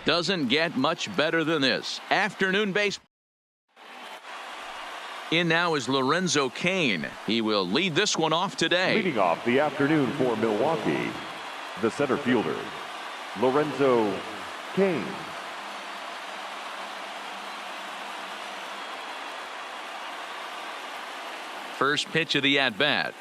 Doesn't get much better than this. Afternoon baseball. In now is Lorenzo Cain. He will lead this one off today. Leading off the afternoon for Milwaukee, the center fielder, Lorenzo Cain. First pitch of the at-bat.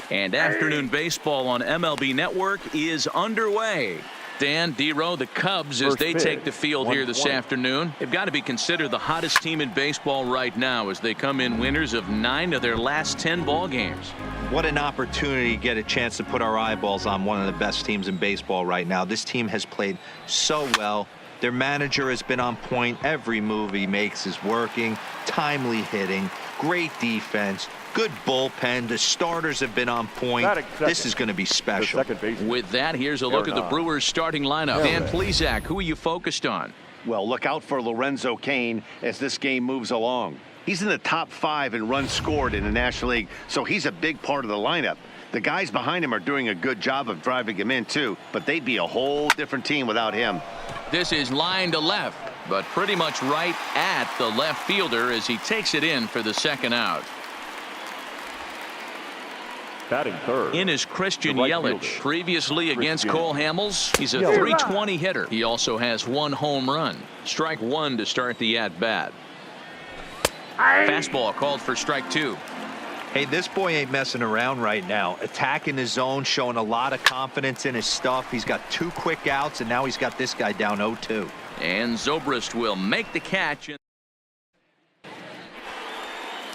And afternoon baseball on MLB Network is underway. Dan, D-Row, the Cubs, as they take the field here this afternoon, they've got to be considered the hottest team in baseball right now as they come in winners of 9 of their last 10 ball games. What an opportunity to get a chance to put our eyeballs on one of the best teams in baseball right now. This team has played so well. Their manager has been on point. Every move he makes is working. Timely hitting. Great defense. Good bullpen. The starters have been on point. This is going to be special. With that, here's a look at the Brewers starting lineup. Dan Plesac, who are you focused on? Well, look out for Lorenzo Cain as this game moves along. He's in the top 5 in runs scored in the National League, so he's a big part of the lineup. The guys behind him are doing a good job of driving him in, too, but they'd be a whole different team without him. This is line to left, but pretty much right at the left fielder as he takes it in for the second out. Batting third. In is Christian Yelich. Fielder. Previously against Cole Hamels, he's a .320 hitter. He also has 1 home run. Strike 1 to start the at-bat. Fastball called for strike 2. Hey, this boy ain't messing around right now. Attacking his zone, showing a lot of confidence in his stuff. He's got 2 quick outs, and now he's got this guy down 0-2. And Zobrist will make the catch.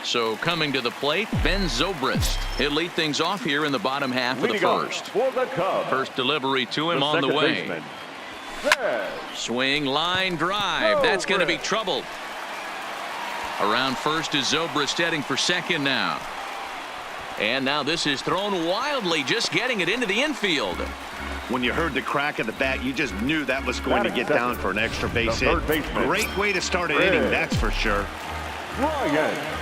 So coming to the plate, Ben Zobrist. He'll lead things off here in the bottom half of the first. For the Cubs, first delivery to him on the way. Baseman. Swing, line, drive. That's going to be trouble. Around first is Zobrist heading for second now. And now this is thrown wildly, just getting it into the infield. When you heard the crack of the bat, you just knew that was going to get down for an extra base hit. Great way to start an inning, that's for sure. Ryan.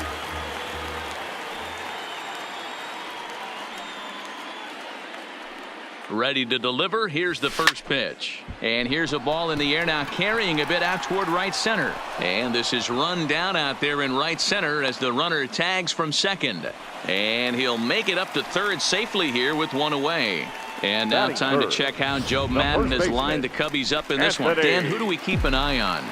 Ready to deliver. Here's the first pitch. And here's a ball in the air now, carrying a bit out toward right center. And this is run down out there in right center as the runner tags from second. And he'll make it up to third safely here with 1 away. And now time to check how Joe Madden has lined the Cubbies up in this one. Dan, who do we keep an eye on?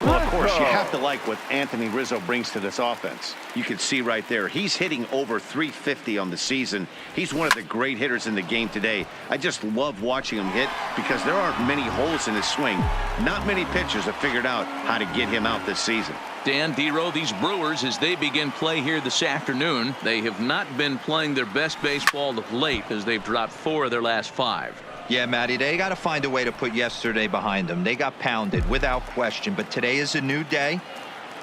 Well, of course, you have to like what Anthony Rizzo brings to this offense. You can see right there, he's hitting over .350 on the season. He's one of the great hitters in the game today. I just love watching him hit because there aren't many holes in his swing. Not many pitchers have figured out how to get him out this season. Dan, D-Row, these Brewers, as they begin play here this afternoon, they have not been playing their best baseball of late as they've dropped 4 of their last 5. Yeah, Matty, they got to find a way to put yesterday behind them. They got pounded without question, but today is a new day,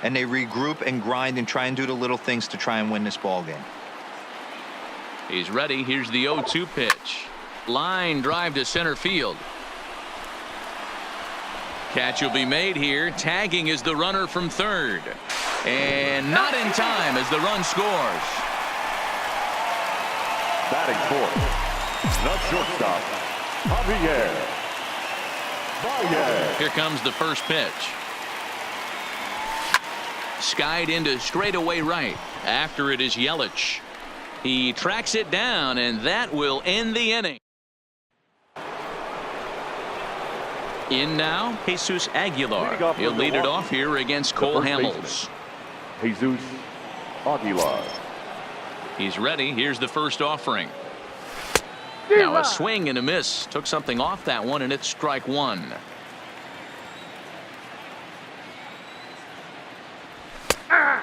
and they regroup and grind and try and do the little things to try and win this ball game. He's ready. Here's the 0-2 pitch. Line drive to center field. Catch will be made here. Tagging is the runner from third. And not in time as the run scores. Batting fourth, the shortstop, Javier. Here comes the first pitch. Skied into straightaway right. After it is Yelich. He tracks it down, and that will end the inning. In now, Jesus Aguilar. He'll lead it off here against Cole Hamels. Jesus Aguilar. He's ready. Here's the first offering. Now a swing and a miss. Took something off that one, and it's strike 1.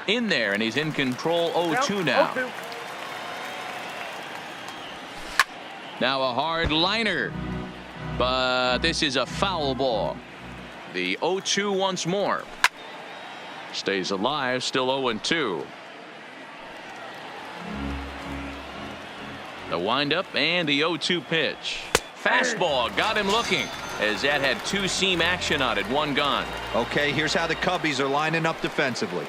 In there, and he's in control. 0-2 now. Now a hard liner. But this is a foul ball. The 0-2 once more. Stays alive, still 0-2. The windup and the 0-2 pitch. Fastball got him looking as that had 2 seam action on it, 1 gone. Okay, here's how the Cubbies are lining up defensively.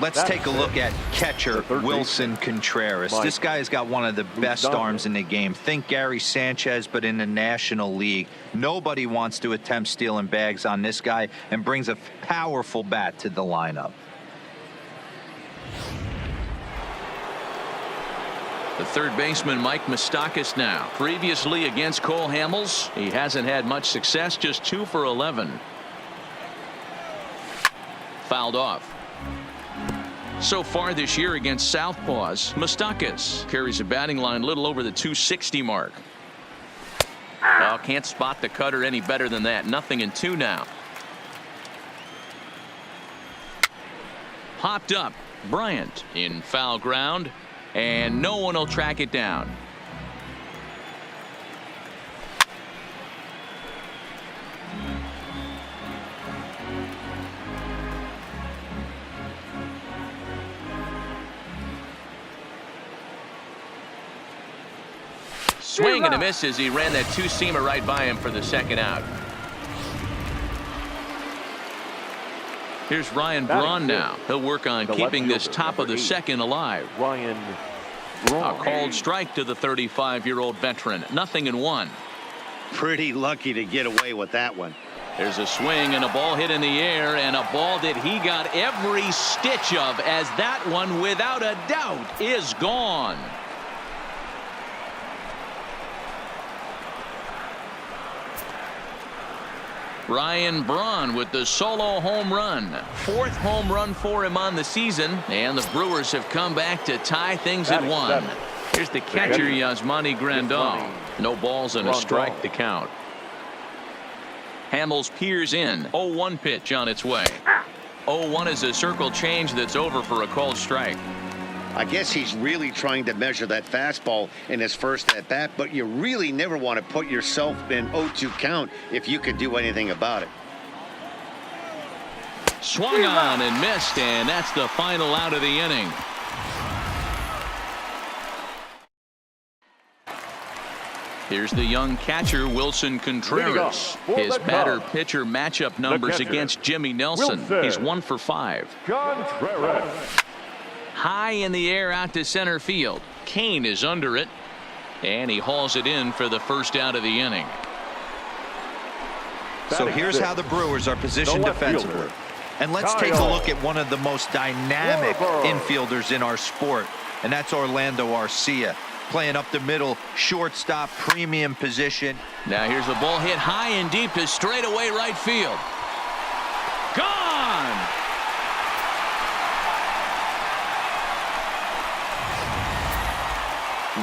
Let's take a look at catcher Wilson Contreras. This guy has got one of the best arms in the game. Think Gary Sanchez, but in the National League. Nobody wants to attempt stealing bags on this guy, and brings a powerful bat to the lineup. The third baseman, Mike Moustakas, now. Previously against Cole Hamels, he hasn't had much success, just 2 for 11. Fouled off. So far this year against Southpaws, Moustakas carries a batting line a little over the 260 mark. Oh, can't spot the cutter any better than that. 0-2 now. Popped up. Bryant in foul ground, and no one will track it down. Swing and a miss as he ran that two-seamer right by him for the second out. Here's Ryan Braun now. He'll work on keeping this top of the second alive. Ryan A called strike to the 35-year-old veteran. 0-1. Pretty lucky to get away with that one. There's a swing and a ball hit in the air, and a ball that he got every stitch of, as that one without a doubt is gone. Ryan Braun with the solo home run. 4th home run for him on the season, and the Brewers have come back to tie things at 1. Here's the catcher, Yasmani Grandal. No balls and a strike to count. Hamels peers in. 0-1 pitch on its way. 0-1 is a circle change that's over for a called strike. I guess he's really trying to measure that fastball in his first at bat, but you really never want to put yourself in 0-2 count if you could do anything about it. Swung on and missed, and that's the final out of the inning. Here's the young catcher, Wilson Contreras. His batter-pitcher matchup numbers against Jimmy Nelson. He's 1 for 5. Contreras. High in the air out to center field. Kane is under it, and he hauls it in for the first out of the inning. So here's how the Brewers are positioned defensively. And let's take a look at one of the most dynamic infielders in our sport, and that's Orlando Arcia. Playing up the middle, shortstop, premium position. Now here's the ball hit high and deep to straightaway right field. Gone!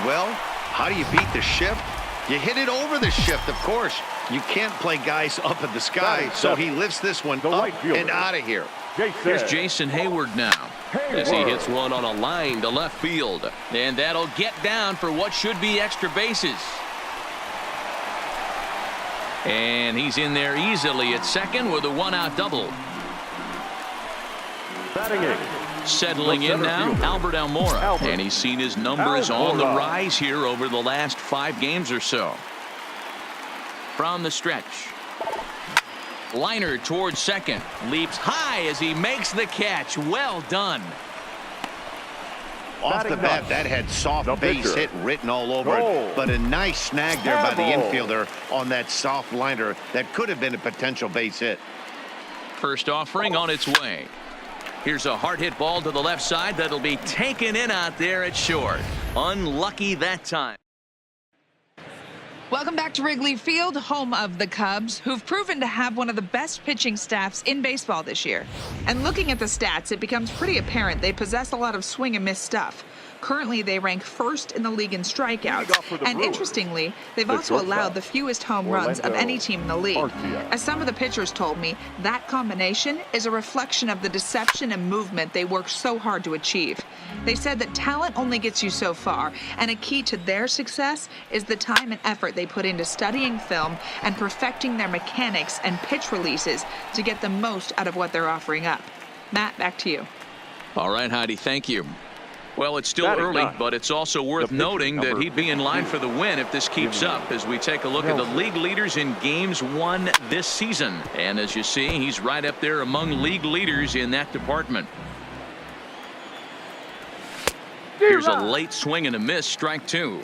Well, how do you beat the shift? You hit it over the shift, of course. You can't play guys up in the sky, so he lifts this one up and out of here. Here's Jason Hayward now, as he hits one on a line to left field. And that'll get down for what should be extra bases. And he's in there easily at second with a one-out double. Settling in now, Albert Almora. And he's seen his numbers on the rise here over the last 5 games or so. From the stretch. Liner towards second. Leaps high as he makes the catch. Well done. Off the bat, that had soft base hit written all over it. But a nice snag there by the infielder on that soft liner that could have been a potential base hit. First offering on its way. Here's a hard hit ball to the left side that'll be taken in out there at short. Unlucky that time. Welcome back to Wrigley Field, home of the Cubs, who've proven to have one of the best pitching staffs in baseball this year. And looking at the stats, it becomes pretty apparent they possess a lot of swing and miss stuff. Currently, they rank first in the league in strikeouts. And interestingly, they've also allowed the fewest home runs of any team in the league. As some of the pitchers told me, that combination is a reflection of the deception and movement they work so hard to achieve. They said that talent only gets you so far, and a key to their success is the time and effort they put into studying film and perfecting their mechanics and pitch releases to get the most out of what they're offering up. Matt, back to you. All right, Heidi, thank you. Well, it's still early, but it's also worth noting that he'd be in line for the win if this keeps up as we take a look at the league leaders in games won this season. And as you see, he's right up there among league leaders in that department. Here's a late swing and a miss, strike two.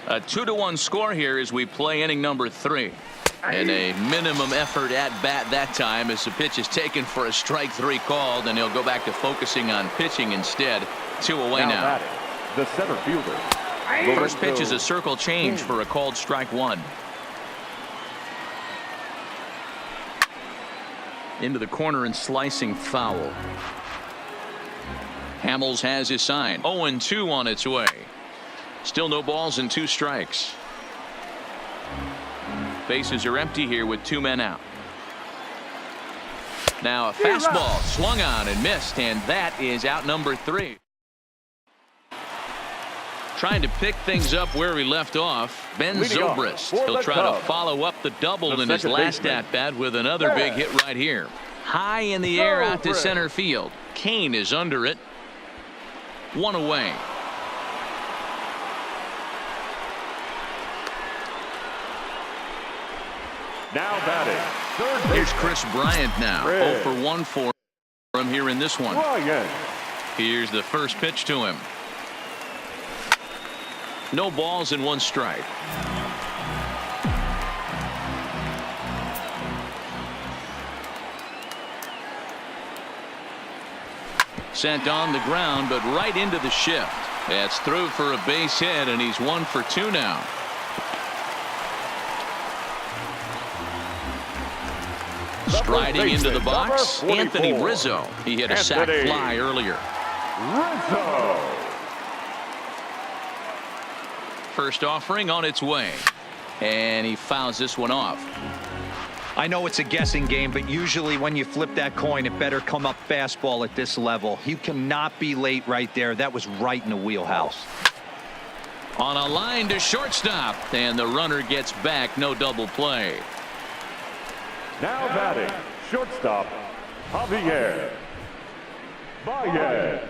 A 2-1 score here as we play inning number 3. And a minimum effort at bat that time as the pitch is taken for a strike 3 called, and he'll go back to focusing on pitching instead. 2 away now. The center fielder. First pitch is a circle change for a called strike 1. Into the corner and slicing foul. Hamels has his sign. 0-2 on its way. Still no balls and 2 strikes. Bases are empty here with 2 men out. Now a fastball swung on and missed, and that is out number 3. Trying to pick things up where he left off. Ben Zobrist. He'll try to follow up the double in his last at-bat with another big hit right here. High in the air out to center field. Kane is under it. 1 away. Now batting. Here's Chris Bryant now. 0 for 1 for him here in this one. Bryant. Here's the first pitch to him. No balls and 1 strike. Sent on the ground, but right into the shift. That's through for a base hit, and he's 1 for 2 now. Striding into the box, Anthony Rizzo. He hit a sac fly earlier. Rizzo. First offering on its way, and he fouls this one off. I know it's a guessing game, but usually when you flip that coin, it better come up fastball at this level. You cannot be late right there. That was right in the wheelhouse. On a line to shortstop, and the runner gets back. No double play. Now batting. Shortstop. Javier Baez.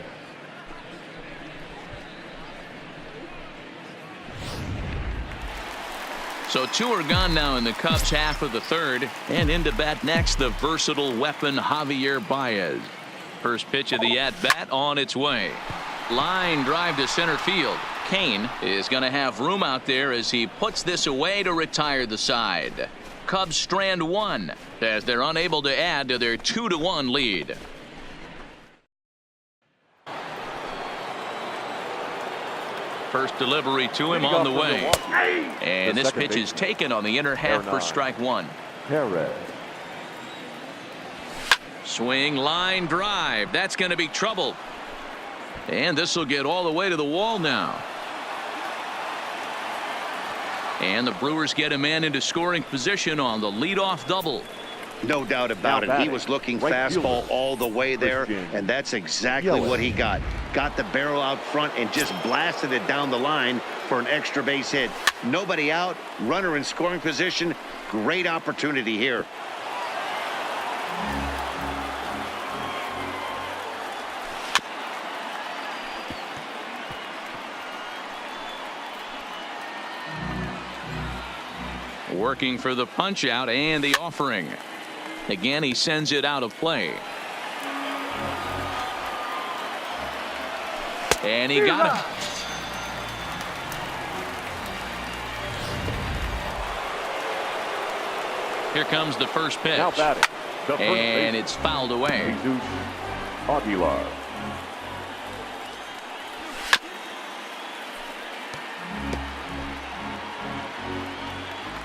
So 2 are gone now in the Cubs half of the 3rd, and into bat next the versatile weapon Javier Baez. First pitch of the at-bat on its way. Line drive to center field. Kane is going to have room out there as he puts this away to retire the side. Cubs strand 1 as they're unable to add to their 2-1 lead. First delivery to him on the way. And this pitch is taken on the inner half for strike 1. Perez. Swing, line drive. That's going to be trouble. And this will get all the way to the wall now. And the Brewers get a man into scoring position on the leadoff double. No doubt about it. He was looking fastball all the way there, and that's exactly what he got. Got the barrel out front and just blasted it down the line for an extra base hit. Nobody out, runner in scoring position. Great opportunity here. Working for the punch out and the offering. Again, he sends it out of play. And he got it. Here comes the first pitch. Now batting. And it's fouled away. Jesus Aguilar.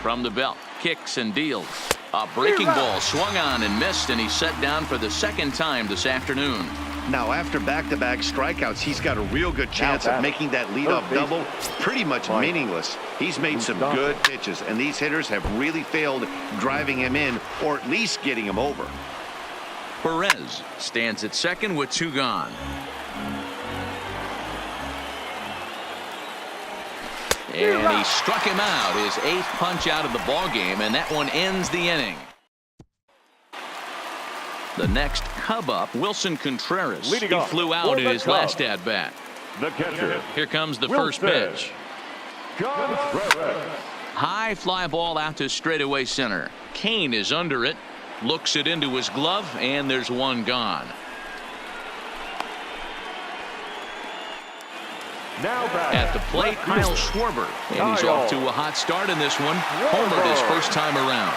From the belt, kicks and deals. A breaking ball swung on and missed, and he's set down for the 2nd time this afternoon. Now, after back-to-back strikeouts, he's got a real good chance of making that leadoff double pretty much meaningless. He's made some good pitches, and these hitters have really failed driving him in or at least getting him over. Perez stands at second with 2 gone. And he struck him out, his 8th punch out of the ball game, and that one ends the inning. The next Cub up, Wilson Contreras. He flew out in his last at bat. The catcher. Here comes the first pitch. High fly ball out to straightaway center. Kane is under it, looks it into his glove, and there's 1 gone. Now batting. At the plate, Kyle Schwarber. And he's off to a hot start in this one. Homered his first time around.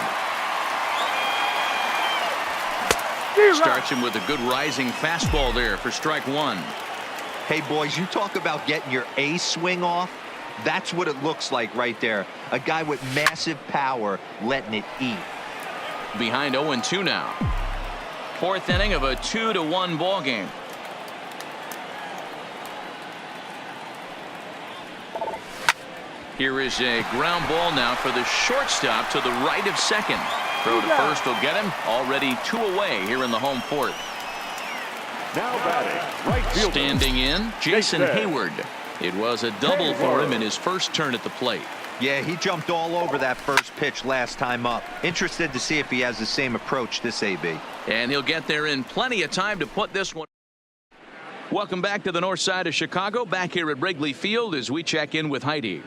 Starts him with a good rising fastball there for strike one. Hey, boys, you talk about getting your A swing off. That's what it looks like right there. A guy with massive power letting it eat. Behind 0-2 now. Fourth inning of a 2-1 ball game. Here is a ground ball now for the shortstop to the right of second. Throw to first will get him. Already 2 away here in the home fourth. Now batting, right fielder. Standing in, Jason Hayward. It was a double for him in his first turn at the plate. Yeah, he jumped all over that first pitch last time up. Interested to see if he has the same approach this AB. And he'll get there in plenty of time to put this one. Welcome back to the north side of Chicago. Back here at Wrigley Field as we check in with Heidi.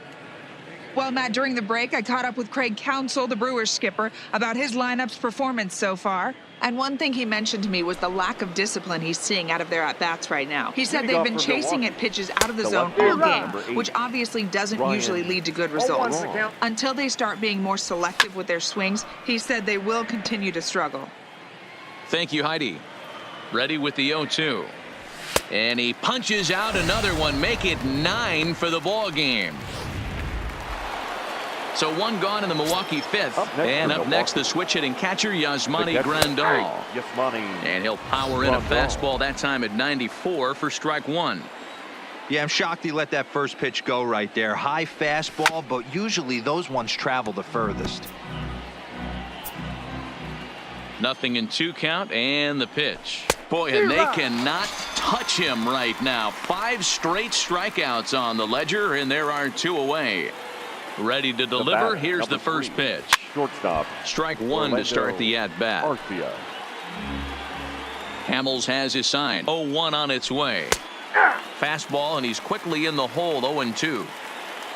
Well, Matt, during the break, I caught up with Craig Counsell, the Brewers skipper, about his lineup's performance so far. And one thing he mentioned to me was the lack of discipline he's seeing out of their at-bats right now. He said they've been chasing at pitches out of the zone all game, which obviously doesn't usually lead to good results. Until they start being more selective with their swings, he said they will continue to struggle. Thank you, Heidi. Ready with the 0-2. And he punches out another one. Make it 9 for the ball game. So one gone in the Milwaukee fifth. And up next, the switch-hitting catcher, Yasmani Grandal. And he'll power in a fastball that time at 94 for strike one. Yeah, I'm shocked he let that first pitch go right there. High fastball, but usually those ones travel the furthest. 0-2 count and the pitch. Boy, and they cannot touch him right now. 5 straight strikeouts on the ledger, and there are 2 away. Ready to deliver. Here's the first pitch. Shortstop. Strike one to start the at-bat. Hamels has his sign. 0-1 on its way. Fastball, and he's quickly in the hole. 0-2.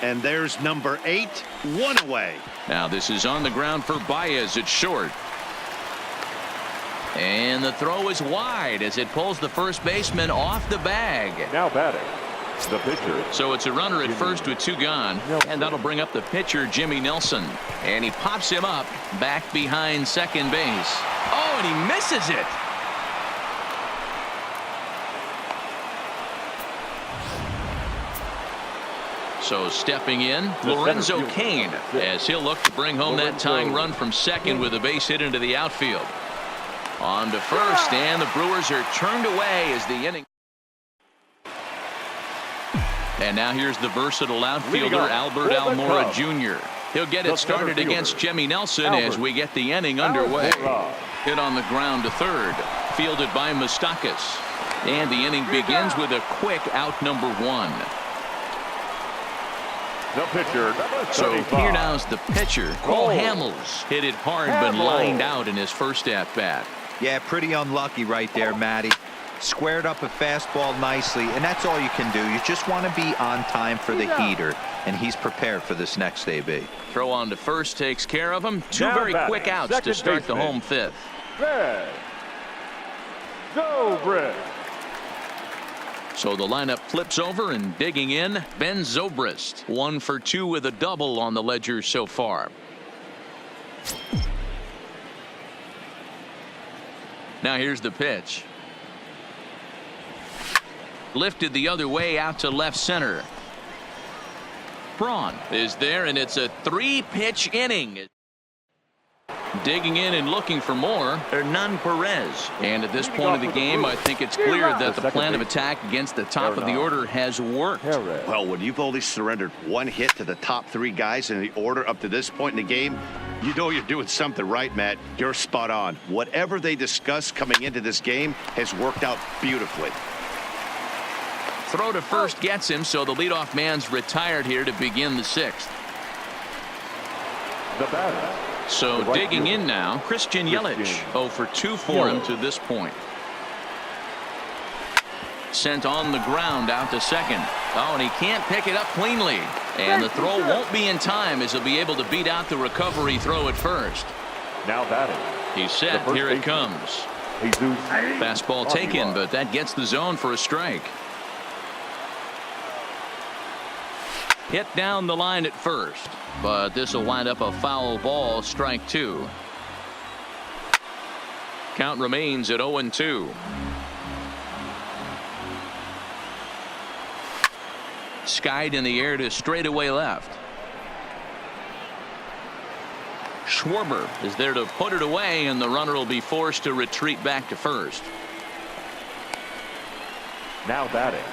And there's number 8. 1 away. Now this is on the ground for Baez at short. And the throw is wide as it pulls the first baseman off the bag. Now batting, the pitcher. So it's a runner at first with 2 gone. And that'll bring up the pitcher, Jimmy Nelson. And he pops him up back behind second base. Oh, and he misses it. So stepping in, Lorenzo Cain, as he'll look to bring home that tying run from second with a base hit into the outfield. On to first, and the Brewers are turned away as the inning. And now here's the versatile outfielder, Albert Almora Jr. He'll get it started against Jimmy Nelson as we get the inning underway. Hit on the ground to third, fielded by Moustakas. And the inning begins with a quick out number 1. The pitcher, so here now's the pitcher, Cole Hamels. Hit it hard, but lined out in his first at-bat. Yeah, pretty unlucky right there, Matty. Squared up a fastball nicely, and that's all you can do. You just want to be on time for the heater, and he's prepared for this next AB. Throw on to first takes care of him. 2 very quick outs to start the home fifth. So the lineup flips over, and digging in, Ben Zobrist. 1 for 2 with a double on the ledger so far. Now here's the pitch. Lifted the other way out to left center. Braun is there, and it's a 3-pitch inning. Digging in and looking for more, Hernan Perez. And at this point of the game, I think it's clear that the plan of attack against the top of the order has worked. Well, when you've only surrendered 1 hit to the top 3 guys in the order up to this point in the game, you know you're doing something right, Matt. You're spot on. Whatever they discussed coming into this game has worked out beautifully. Throw to first gets him, so the leadoff man's retired here to begin the 6th. The batter. So digging in now, Christian Yelich. 0 for 2 for him to this point. Sent on the ground out to second. Oh, and he can't pick it up cleanly. And the throw won't be in time as he'll be able to beat out the recovery throw at first. Now batting. He's set. Here it comes. Fastball taken, but that gets the zone for a strike. Hit down the line at first, but this will wind up a foul ball, strike 2. Count remains at 0-2. Skied in the air to straightaway left. Schwarber is there to put it away, and the runner will be forced to retreat back to first. Now batting.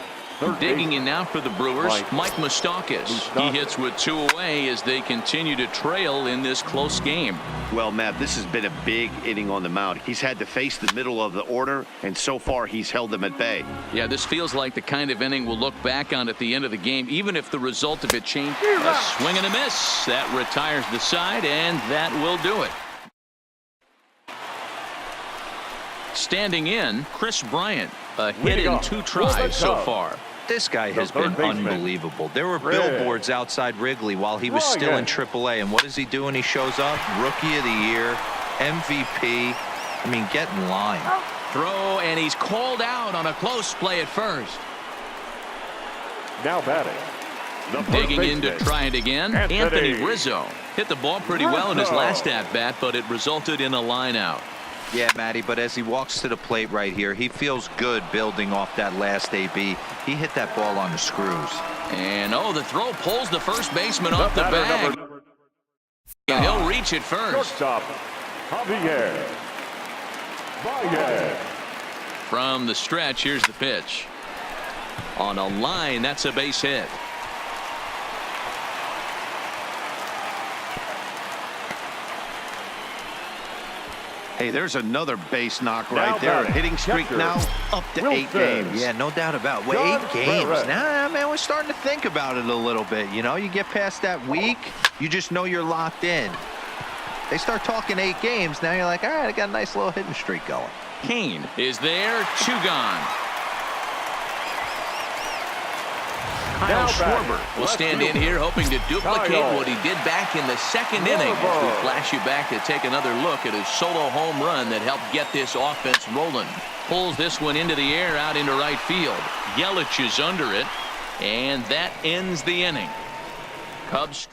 Digging in now for the Brewers, Mike Moustakas. He hits with 2 away as they continue to trail in this close game. Well, Matt, this has been a big inning on the mound. He's had to face the middle of the order, and so far he's held them at bay. Yeah, this feels like the kind of inning we'll look back on at the end of the game, even if the result of it changed. A swing and a miss. That retires the side, and that will do it. Standing in, Chris Bryant. A hit in 2 tries so far. This guy has been unbelievable. There were billboards outside Wrigley while he was still in AAA, and what does he do when he shows up? Rookie of the Year, MVP. I mean, get in line. Throw, and he's called out on a close play at first. Now batting. Digging in to try it again, Anthony Rizzo. Hit the ball pretty well in his last at-bat, but it resulted in a line out. Yeah, Matty, but as he walks to the plate right here, he feels good building off that last AB. He hit that ball on the screws. And, the throw pulls the first baseman off the bag. And he'll reach it first. Shortstop, Javier. From the stretch, here's the pitch. On a line, that's a base hit. Hey, there's another base knock right there. A hitting streak now up to 8 games. Yeah, no doubt about it. 8 games. Nah, man, we're starting to think about it a little bit. You know, you get past that week, you just know you're locked in. They start talking 8 games, now you're like, all right, I got a nice little hitting streak going. Kane is there, 2 gone. Kyle Schwarber will stand in here hoping to duplicate what he did back in the 2nd inning. As we flash you back to take another look at his solo home run that helped get this offense rolling. Pulls this one into the air out into right field. Yelich is under it, and that ends the inning. Cubs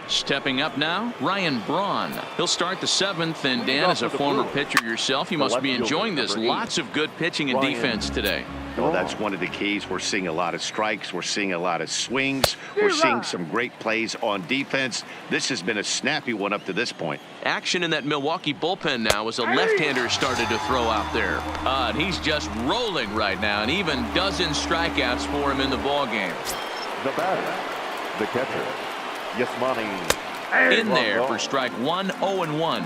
stepping up now, Ryan Braun. He'll start the 7th, and Dan, as a former pitcher yourself, you must be enjoying this. Lots of good pitching and defense today. Well, that's one of the keys. We're seeing a lot of strikes. We're seeing a lot of swings. We're seeing some great plays on defense. This has been a snappy one up to this point. Action in that Milwaukee bullpen now as a left-hander started to throw out there. And he's just rolling right now, and even dozen strikeouts for him in the ballgame. The batter, the catcher, Yasmani. In there for strike 1, 0-1.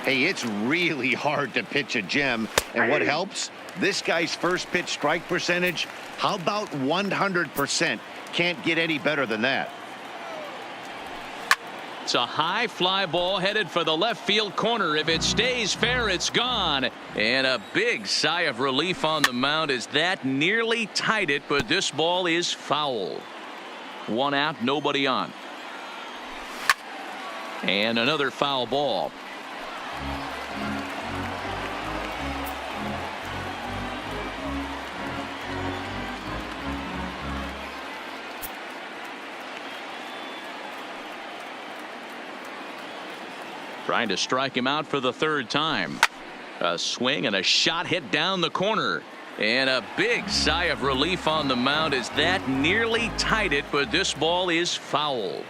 Hey, it's really hard to pitch a gem, and what helps? This guy's first pitch strike percentage, how about 100%? Can't get any better than that. It's a high fly ball headed for the left field corner. If it stays fair, it's gone. And a big sigh of relief on the mound as that nearly tied it, but this ball is foul. 1 out, nobody on. And another foul ball. Trying to strike him out for the 3rd time. A swing and a shot hit down the corner. And a big sigh of relief on the mound as that nearly tied it, but this ball is foul.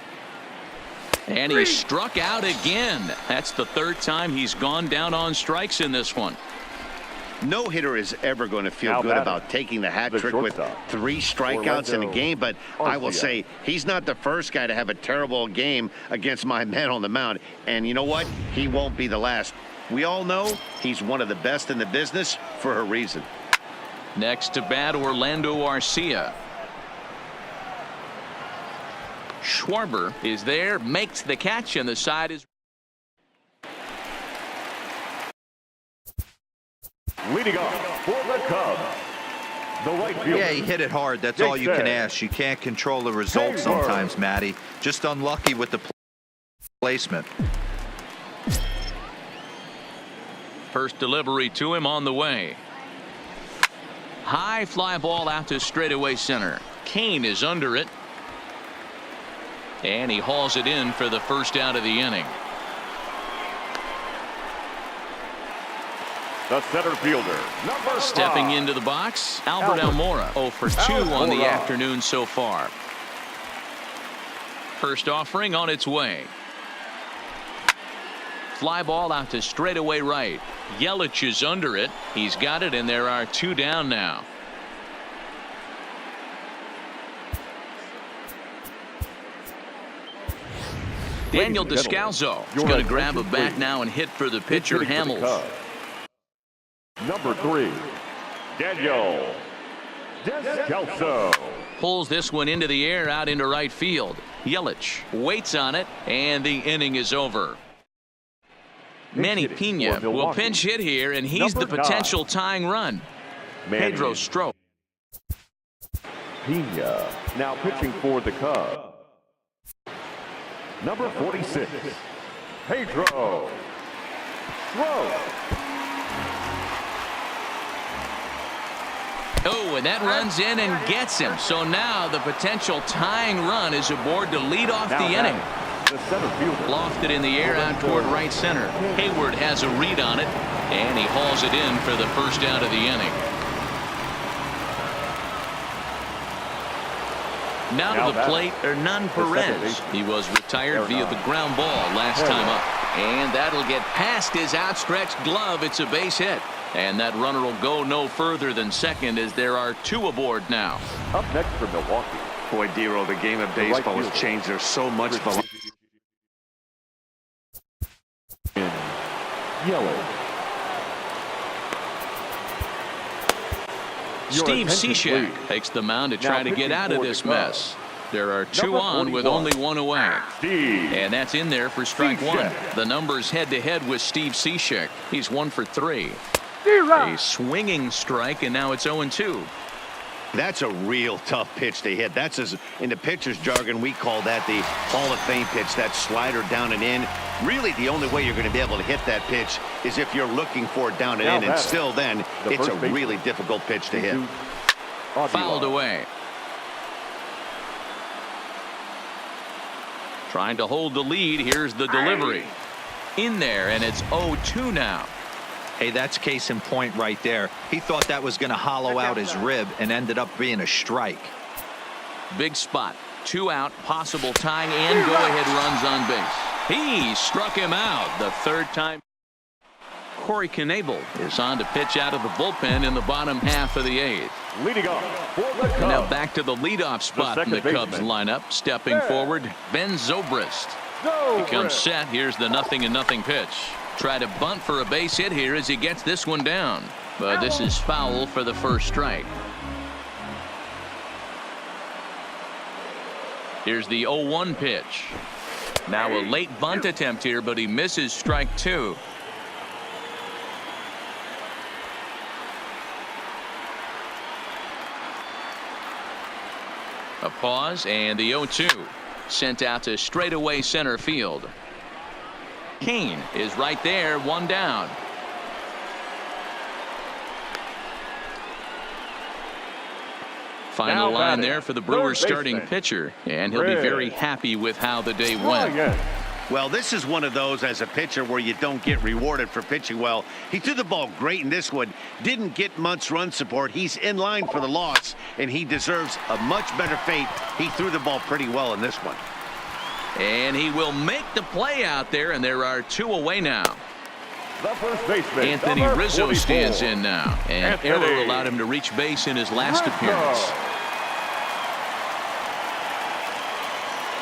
And he struck out again. That's the 3rd time he's gone down on strikes in this one. No hitter is ever going to feel good about taking the hat trick with 3 strikeouts in a game, but I will say he's not the first guy to have a terrible game against my men on the mound. And you know what? He won't be the last. We all know he's one of the best in the business for a reason. Next to bat, Orlando Arcia. Schwarber is there, makes the catch, and the side is Leading off for the Cubs, the right fielder. Yeah, he hit it hard. That's all you can ask. You can't control the result sometimes, Matty. Just unlucky with the placement. First delivery to him on the way. High fly ball out to straightaway center. Kane is under it. And he hauls it in for the first out of the inning. The center fielder, number Stepping 5. into the box, Albert Almora. 0 for 2 on the afternoon so far. First offering on its way. Fly ball out to straightaway right. Yelich is under it. He's got it, and there are 2 down now. Daniel Descalso is going to grab a bat now and hit for the pitcher, Hamels. Number 3, Daniel Descalso. Pulls this one into the air out into right field. Yelich waits on it, and the inning is over. Manny Pena will pinch hit here, and he's the potential tying run. Pedro Strop. Pena now pitching for the Cubs. Number 46, Pedro Strop. Oh, and that runs in and gets him. So now the potential tying run is aboard to lead off the inning. The center fielder. Lofted in the air out toward right center. Hayward has a read on it, and he hauls it in for the first out of the inning. Now to the plate, Hernan Perez. He was retired via the ground ball last time up. And that'll get past his outstretched glove. It's a base hit. And that runner will go no further than second as there are 2 aboard now. Up next for Milwaukee. Boy, Dero, the game of baseball has changed. There's so much velocity. Yellow. Steve Cishek takes the mound to try to get out of this mess. There are 2 on with only 1 away. And that's in there for strike 1. The numbers head-to-head with Steve Cishek. He's 1 for 3. A swinging strike, and now it's 0-2. That's a real tough pitch to hit. That's, as in the pitcher's jargon, we call that the Hall of Fame pitch, that slider down and in. Really, the only way you're going to be able to hit that pitch is if you're looking for it down and in, and still then, it's a really difficult pitch to hit. Fouled away. Trying to hold the lead. Here's the delivery. In there, and it's 0-2 now. Hey, that's case in point right there. He thought that was going to hollow out his rib and ended up being a strike. Big spot. 2 out, possible tying and go-ahead runs on base. He struck him out the 3rd time. Corey Knebel is on to pitch out of the bullpen in the bottom half of the 8th. Leading off for the Cubs. And now back to the leadoff spot in the Cubs lineup. Stepping forward, Ben Zobrist. He comes set. Here's the 0-0 pitch. Try to bunt for a base hit here as he gets this one down. But this is foul for the first strike. Here's the 0-1 pitch. Now a late bunt attempt here, but he misses strike 2. A pause, and the 0-2 sent out to straightaway center field. Kane is right there, 1 down. Final line there for the Brewers starting pitcher, and he'll be very happy with how the day went. Well, this is one of those as a pitcher where you don't get rewarded for pitching well. He threw the ball great in this one. Didn't get much run support. He's in line for the loss, and he deserves a much better fate. He threw the ball pretty well in this one. And he will make the play out there, and there are 2 away now. The first baseman, Anthony Rizzo 44. Stands in now, and error allowed him to reach base in his last appearance.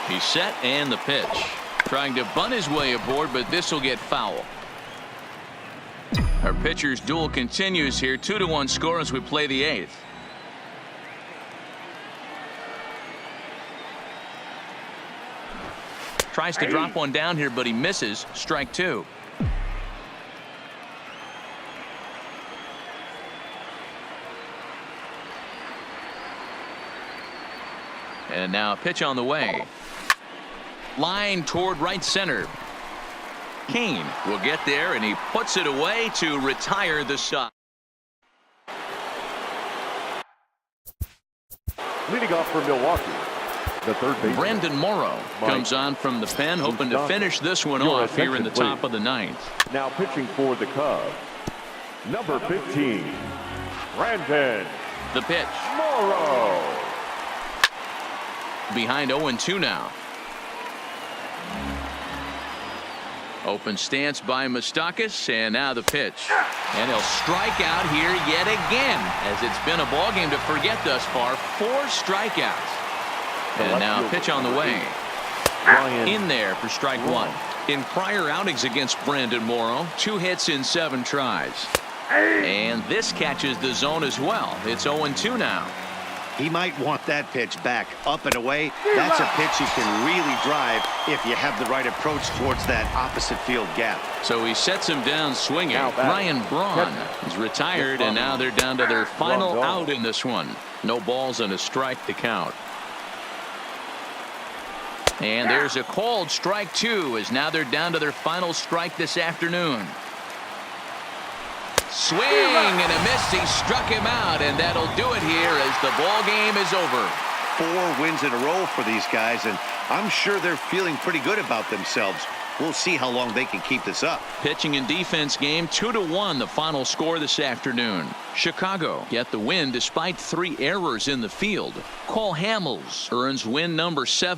He's set, and the pitch. Trying to bunt his way aboard, but this will get foul. Our pitcher's duel continues here. 2-1 score as we play the 8th. Tries to drop one down here, but he misses. Strike 2. And now a pitch on the way. Line toward right center. Kane will get there, and he puts it away to retire the side. Leading off for Milwaukee, the third baseman, Brendan Morrow comes on from the pen, hoping to finish this one off here in the top of the ninth. Now pitching for the Cubs, number 15, Brandon The pitch. Morrow. Behind 0-2 now. Open stance by Moustakas, and now the pitch. And he'll strike out here yet again, as it's been a ball game to forget thus far. 4 strikeouts. And now pitch on the way. In there for strike 1. In prior outings against Brandon Morrow, 2 hits in 7 tries. And this catches the zone as well. It's 0-2 now. He might want that pitch back, up and away. That's a pitch you can really drive if you have the right approach towards that opposite field gap. So he sets him down swinging. Ryan Braun is retired, and now they're down to their final out in this one. No balls and a strike to count. And there's a called strike 2, as now they're down to their final strike this afternoon. Swing and a miss. He struck him out, and that'll do it here as the ball game is over. 4 wins in a row for these guys, and I'm sure they're feeling pretty good about themselves. We'll see how long they can keep this up. Pitching and defense game, 2-1 the final score this afternoon. Chicago get the win despite 3 errors in the field. Cole Hamels earns win number 7.